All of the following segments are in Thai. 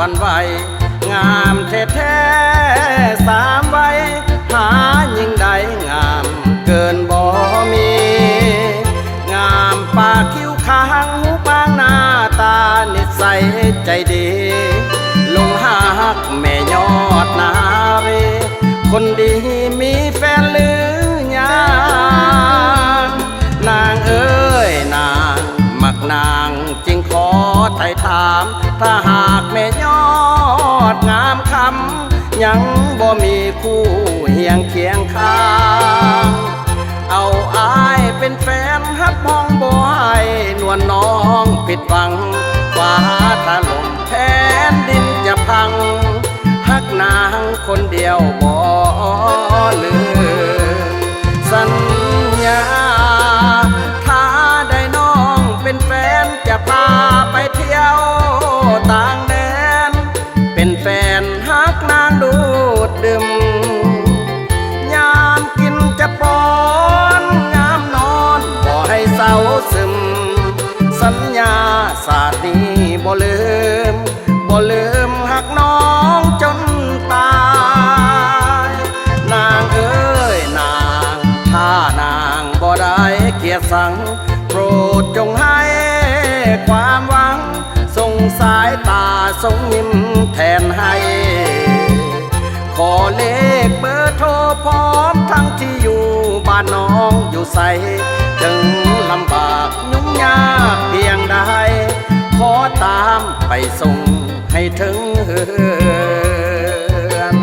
วันไหวงามแท้ๆ3 ใบหายิ่งใดงามเกินบ่มีงามปากคิ้วคางหูปางหน้าตานิสัยใจดีลงหักแม่ยอดนารีคนดีมีแฟนหรือยังนางเอ้ยนางมักนางจึงขอไถ่ถามถ้าหากแม่ยอดงามคำยังบ่มีคู่เฮียงเคียงข้างเอาอายเป็นแฟนฮักมองบ่ให้นวลน้องผิดหวังฟ้าถล่มแผ่นดินจะพังฮักนางคนเดียวบ่ลืมสัญญาถ้าได้น้องเป็นแฟนจะพาไปเที่ยวต่างแดนเป็นแฟนฮักนางดูดดื่มยามกินจะป้อนยามนอนบ่ให้เศร้าซึมสัญญาศาสตร์นี้บ่ลืมหักน้องจนตายนางเอ้ยนางถ้านางบ่ได้เกียรติสั่งโปรดจงให้ความหวังส่งสายตาส่งยิ้มแทนให้ขอเลขเบอร์โทรพร้อมทั้งที่อยู่บ้านน้องอยู่ใสจึงลำบากยุ่งยากเพียงใดขอตามไปส่งให้ถึงเฮือน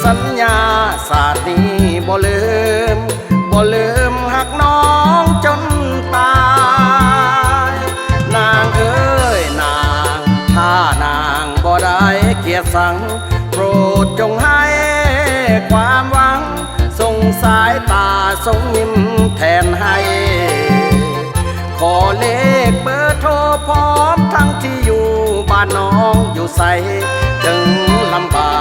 สัญญาศาสตร์นี้บ่ลืมหักน้องจนตายนางเอ้ยนางถ้านางบ่ได้เกียรติสั่งโปรดจงให้ความหวังส่งสายตาส่งยิ้มแทนให้ขอเลขเบอร์โทรพร้อมทั้งที่อยู่บ้านน้องอยู่ใสจึงลำบาก